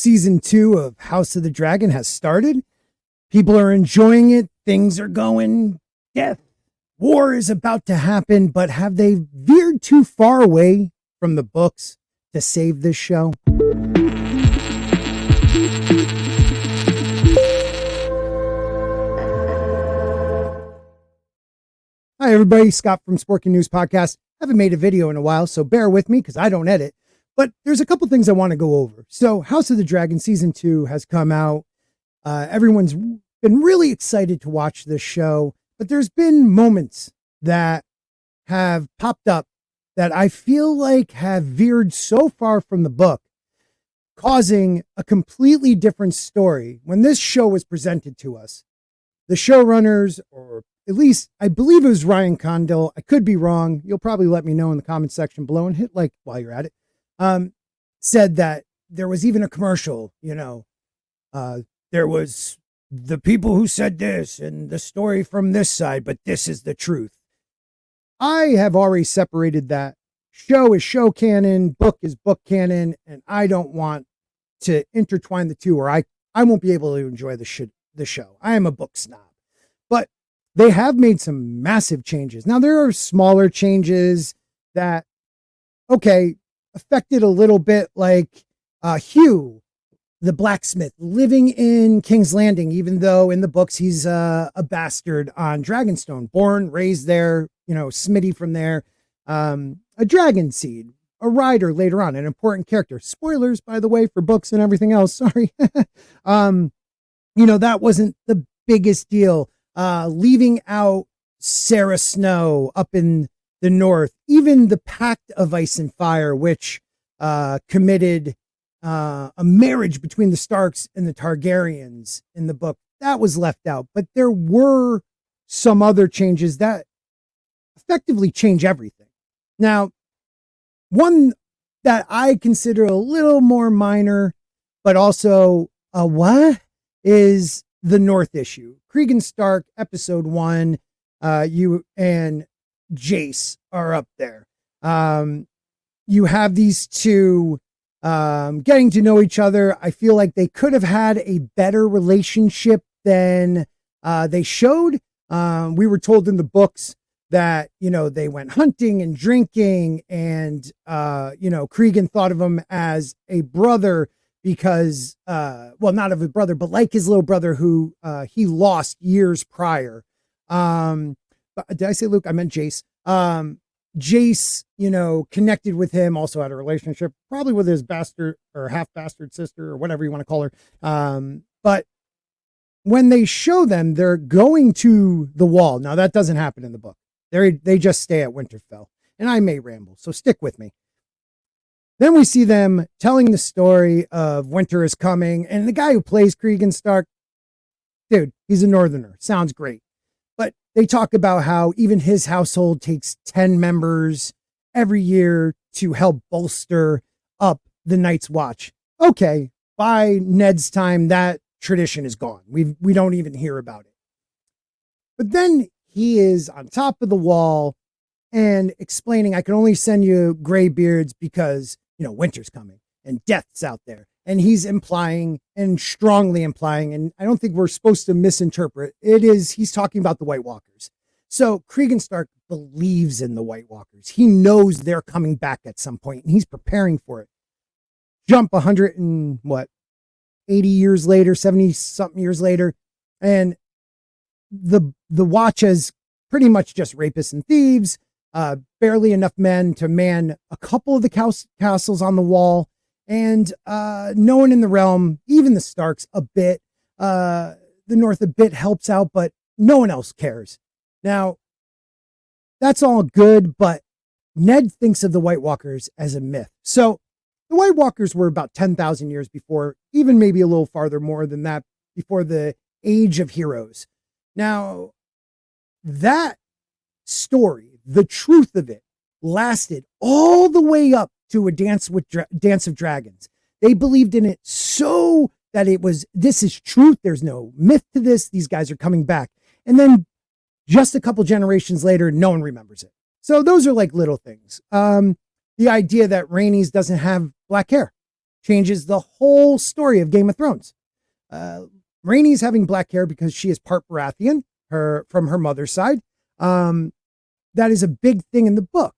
Season 2 of House of the Dragon has started. People are enjoying it. Things are going. Death. War is about to happen, but have they veered too far away from the books to save this show? Hi, everybody. Scott from Sporking News Podcast. Haven't made a video in a while, so bear with me because I don't edit. But there's a couple things I want to go over. So House of the Dragon Season 2 has come out. Everyone's been really excited to watch this show, but there's been moments that have popped up that I feel like have veered so far from the book, causing a completely different story. When this show was presented to us, the showrunners, or at least I believe it was Ryan Condal, I could be wrong. You'll probably let me know in the comment section below and hit like while you're at it. Said that there was even a commercial, there was the people who said this and the story from this side, but this is the truth. I have already separated that. Show is show canon, book is book canon, and I don't want to intertwine the two, or I won't be able to enjoy the show. I am a book snob. But they have made some massive changes. Now, there are smaller changes that, affected a little bit, like Hugh, the blacksmith, living in King's Landing, even though in the books he's a bastard on Dragonstone, born, raised there, Smitty from there, a dragon seed, a rider later on, an important character. Spoilers, by the way, for books and everything else. Sorry. That wasn't the biggest deal. Leaving out Sarah Snow up in the north, even the Pact of Ice and Fire, which committed a marriage between the Starks and the Targaryens in the book, that was left out. But there were some other changes that effectively change everything. Now, one that I consider a little more minor, but also is the North issue. Cregan Stark, episode 1, you and Jace are up there. You have these two getting to know each other. I feel like they could have had a better relationship than they showed. We were told in the books that, they went hunting and drinking, and, Cregan thought of him as a brother because, not of a brother, but like his little brother who he lost years prior. Did I say Luke? I meant Jace. Jace, connected with him, also had a relationship, probably with his bastard or half bastard sister or whatever you want to call her. But when they show them, they're going to the wall. Now that doesn't happen in the book. They just stay at Winterfell, and I may ramble, so stick with me. Then we see them telling the story of winter is coming, and the guy who plays Cregan Stark, dude, he's a northerner. Sounds great. But they talk about how even his household takes 10 members every year to help bolster up the Night's Watch. Okay, by Ned's time, that tradition is gone. We don't even hear about it. But then he is on top of the wall and explaining, I can only send you graybeards because, winter's coming and death's out there. And he's implying, and strongly implying, and I don't think we're supposed to misinterpret, he's talking about the White Walkers. So Cregan Stark believes in the White Walkers. He knows they're coming back at some point, and he's preparing for it. Jump 80 years later, 70 something years later, and the Watch has pretty much just rapists and thieves, barely enough men to man a couple of the castles on the wall. And no one in the realm, even the Starks a bit, the North a bit helps out, but no one else cares. Now, that's all good, but Ned thinks of the White Walkers as a myth. So the White Walkers were about 10,000 years before, even maybe a little farther more than that, before the Age of Heroes. Now, that story, the truth of it, lasted all the way up to a Dance of Dragons. They believed in it so that this is truth. There's no myth to this. These guys are coming back. And then just a couple generations later, no one remembers it. So those are like little things. The idea that Rhaenys doesn't have black hair. changes the whole story of Game of Thrones. Rhaenys having black hair because she is part Baratheon, from her mother's side. That is a big thing in the book.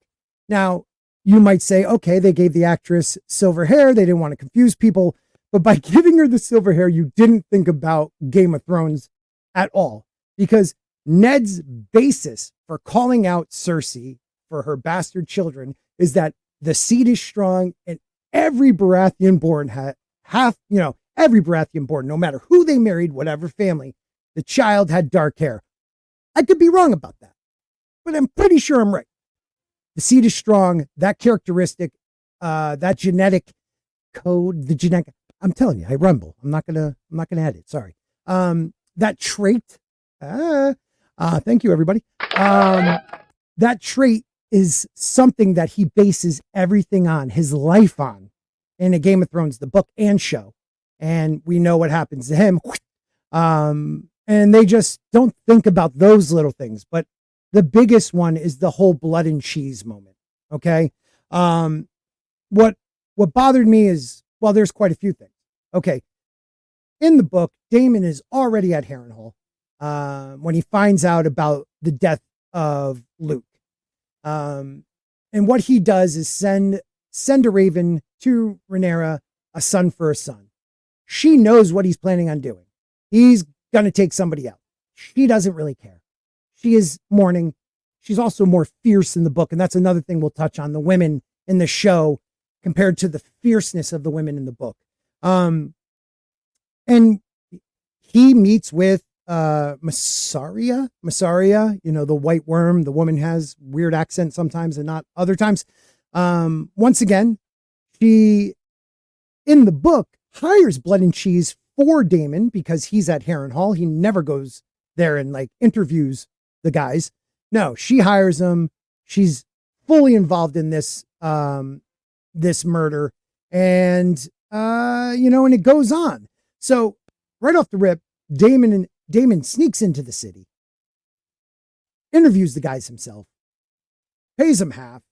Now, you might say, okay, they gave the actress silver hair. They didn't want to confuse people. But by giving her the silver hair, you didn't think about Game of Thrones at all. Because Ned's basis for calling out Cersei for her bastard children is that the seed is strong and every Baratheon born every Baratheon born, no matter who they married, whatever family, the child had dark hair. I could be wrong about that, but I'm pretty sure I'm right. The seed is strong. That characteristic, that genetic code, I'm telling you, I rumble. I'm not gonna edit. Sorry. That trait. Thank you, everybody. That trait is something that he bases everything on, his life on, in a Game of Thrones, the book and show. And we know what happens to him. And they just don't think about those little things. But the biggest one is the whole blood and cheese moment. Okay. What bothered me is, well, there's quite a few things. Okay. In the book, Daemon is already at Harrenhal when he finds out about the death of Luke. And what he does is send a raven to Rhaenyra, a son for a son. She knows what he's planning on doing. He's going to take somebody out. She doesn't really care. She is mourning. She's also more fierce in the book. And that's another thing we'll touch on, the women in the show compared to the fierceness of the women in the book. And he meets with Massaria, the white worm. The woman has weird accent sometimes and not other times. Once again, she, in the book, hires Blood and Cheese for Daemon because he's at Harrenhal. He never goes there and interviews the guys. No, she hires him. She's fully involved in this murder, and and it goes on. So right off the rip, Daemon sneaks into the city, interviews the guys himself, pays them half.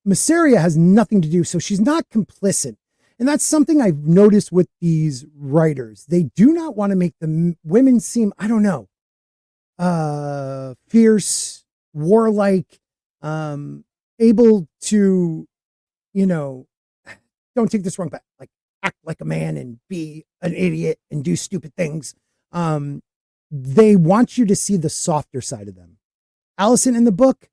Massaria has nothing to do, so she's not complicit. And that's something I've noticed with these writers. They do not want to make the women seem, fierce, warlike, able to, don't take this wrong, but act like a man and be an idiot and do stupid things. They want you to see the softer side of them. Alicent in the book,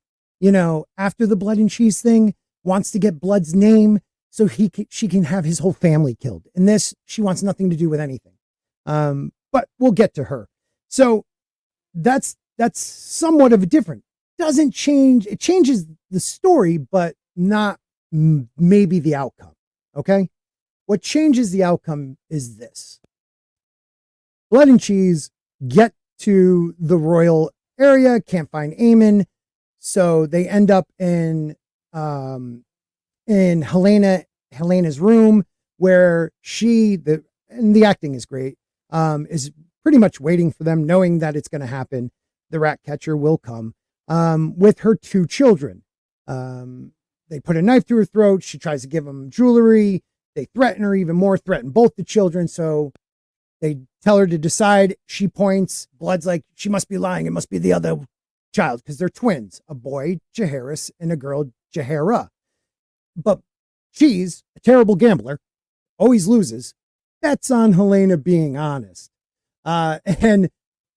after the blood and cheese thing, wants to get Blood's name so she can have his whole family killed. In this, she wants nothing to do with anything. But we'll get to her. So that's somewhat of a different. Doesn't change. It changes the story, but not maybe the outcome. Okay. What changes the outcome is this. Blood and Cheese get to the royal area, can't find Aemon. So they end up in Helena's room, where and the acting is great, is pretty much waiting for them, knowing that it's going to happen. The rat catcher will come with her two children. They put a knife through her throat. She tries to give them jewelry. They threaten her even more, threaten both the children. So they tell her to decide. She points. Blood's like, she must be lying. It must be the other child, because they're twins, a boy, Jaehaerys, and a girl, Jaehaera. But Cheese, a terrible gambler, always loses, bets on Helena being honest, and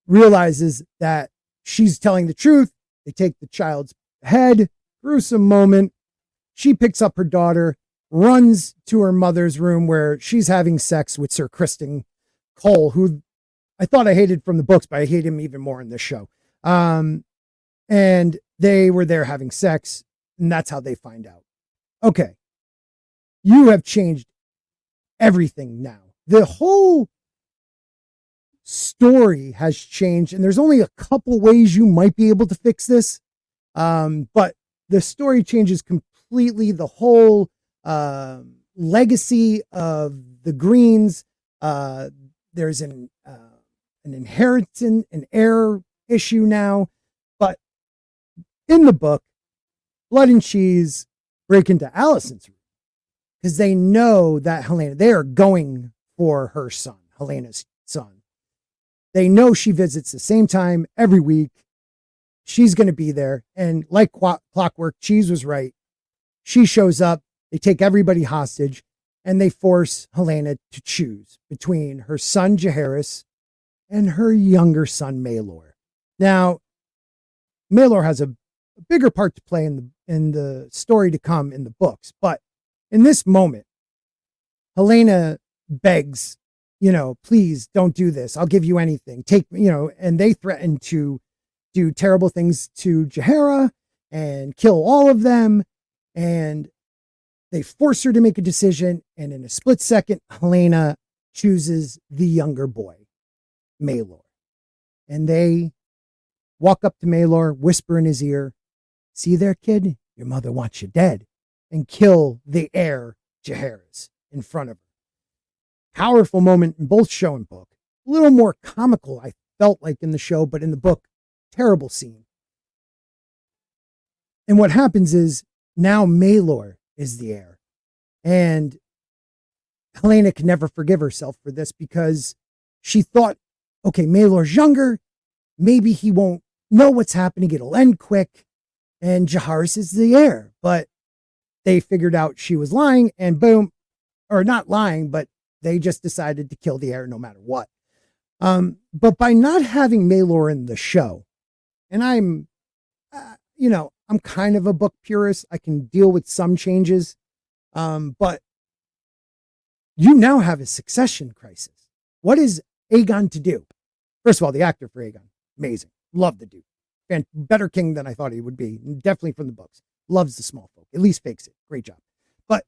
realizes that she's telling the truth. They take the child's head. Gruesome moment. She picks up her daughter, runs to her mother's room where she's having sex with Sir Criston Cole, who I thought I hated from the books, but I hate him even more in this show. And they were there having sex, and that's how they find out. Okay, you have changed everything now. The whole story has changed, and there's only a couple ways you might be able to fix this. But the story changes completely. The whole legacy of the Greens. There's an inheritance, an heir issue now. But in the book, Blood and Cheese break into Alicent's room. because they know that they are going for her son, Helena's son. They know she visits the same time every week. She's going to be there. And like clockwork, Cheese was right. She shows up. They take everybody hostage and they force Helena to choose between her son, Jaehaerys, and her younger son, Maelor. Now, Maelor has a bigger part to play in the story to come in the books. But in this moment, Helena begs, please don't do this. I'll give you anything. And they threaten to do terrible things to Jaehaerys and kill all of them. And they force her to make a decision. And in a split second, Helena chooses the younger boy, Maelor. And they walk up to Maelor, whisper in his ear, "See there, kid? Your mother wants you dead," and kill the heir, Jaehaerys, in front of her. Powerful moment in both show and book. A little more comical, I felt like, in the show, but in the book, terrible scene. And what happens is now Maelor is the heir. And Helena can never forgive herself for this because she thought, okay, Maelor's younger. Maybe he won't know what's happening. It'll end quick. And Jaehaerys is the heir. But they figured out she was lying and boom, or not lying, but they just decided to kill the heir no matter what. But by not having Maelor in the show, and I'm kind of a book purist. I can deal with some changes. But you now have a succession crisis. What is Aegon to do? First of all, the actor for Aegon, amazing. Love the dude. Better king than I thought he would be. Definitely from the books. Loves the small folk. At least fakes it. Great job. But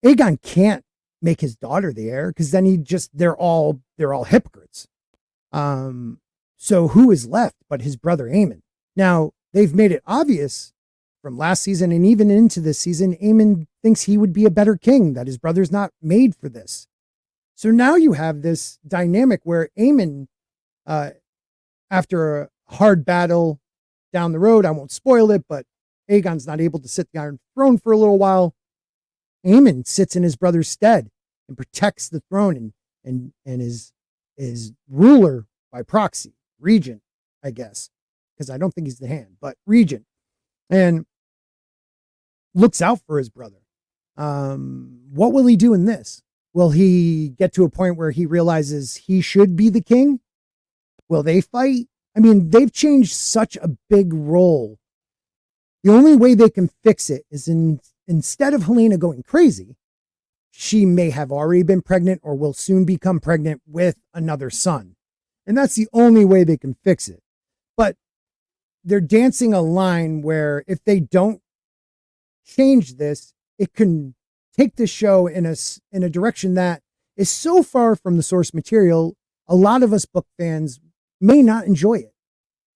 Aegon can't make his daughter the heir because then they're all hypocrites. So who is left but his brother Aemon? Now, they've made it obvious from last season and even into this season, Aemon thinks he would be a better king, that his brother's not made for this. So now you have this dynamic where Aemon, after a hard battle down the road, I won't spoil it, but Aegon's not able to sit the Iron Throne for a little while. Aemon sits in his brother's stead and protects the throne and is ruler by proxy, regent, I guess, because I don't think he's the hand, but regent, and looks out for his brother. What will he do in this? Will he get to a point where he realizes he should be the king? Will they fight? I mean, they've changed such a big role. The only way they can fix it is instead of Helena going crazy, she may have already been pregnant or will soon become pregnant with another son. And that's the only way they can fix it. But they're dancing a line where if they don't change this, it can take the show in a direction that is so far from the source material, a lot of us book fans may not enjoy it.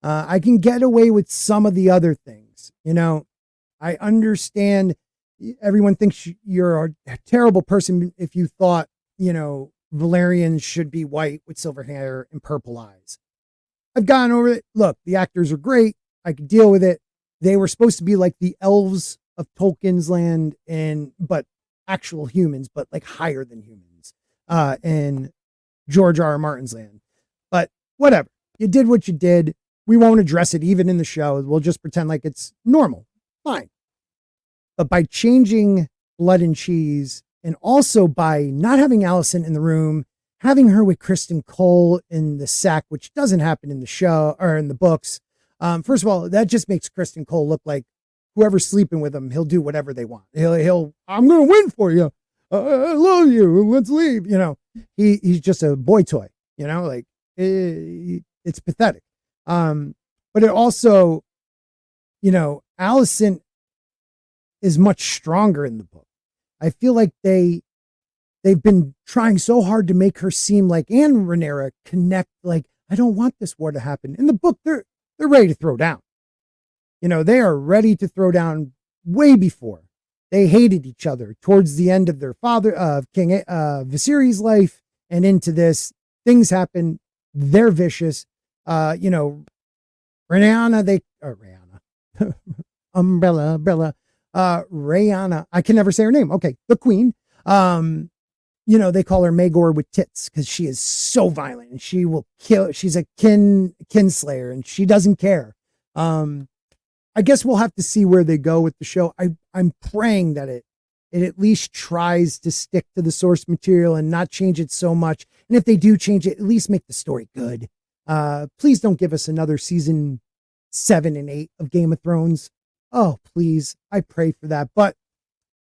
I can get away with some of the other things. I understand everyone thinks you're a terrible person if you thought, Valerian should be white with silver hair and purple eyes. I've gotten over it. Look, the actors are great. I could deal with it. They were supposed to be like the elves of Tolkien's land but actual humans, but like higher than humans, in George R. R. Martin's land. But whatever. You did what you did. We won't address it even in the show. We'll just pretend like it's normal. Fine. But by changing Blood and Cheese, and also by not having Allison in the room, having her with Kristen Cole in the sack, which doesn't happen in the show or in the books. First of all, that just makes Kristen Cole look like whoever's sleeping with him, he'll do whatever they want. I'm going to win for you. I love you. Let's leave. He's just a boy toy, it's pathetic. But it also, Allison is much stronger in the book. I feel like they've been trying so hard to make her seem like, and Rhaenyra connect, like, I don't want this war to happen. In the book, they're ready to throw down. They are ready to throw down way before. They hated each other towards the end of their King Viserys' life and into this. Things happen. They're vicious. Rhaenyra, Umbrella. Rihanna, I can never say her name. Okay, the queen. You know, they call her Magor with tits because she is so violent and she will kill. She's a kinslayer and she doesn't care. I guess we'll have to see where they go with the show. I'm praying that it at least tries to stick to the source material and not change it so much. And if they do change it, at least make the story good. Please don't give us another season 7 and 8 of Game of Thrones. Oh, please. I pray for that. But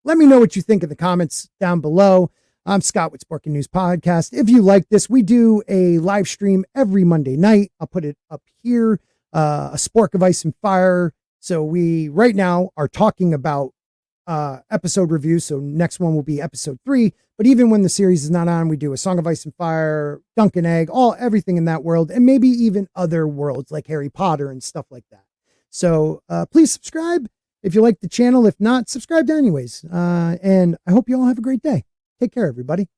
let me know what you think in the comments down below. I'm Scott with Sporking News Podcast. If you like this, we do a live stream every Monday night. I'll put it up here. A Spork of Ice and Fire. So we right now are talking about episode reviews. So next one will be episode 3. But even when the series is not on, we do a Song of Ice and Fire, Dunk and Egg, everything in that world, and maybe even other worlds like Harry Potter and stuff like that. So please subscribe if you like the channel. If not, subscribe anyways. And I hope you all have a great day. Take care, everybody.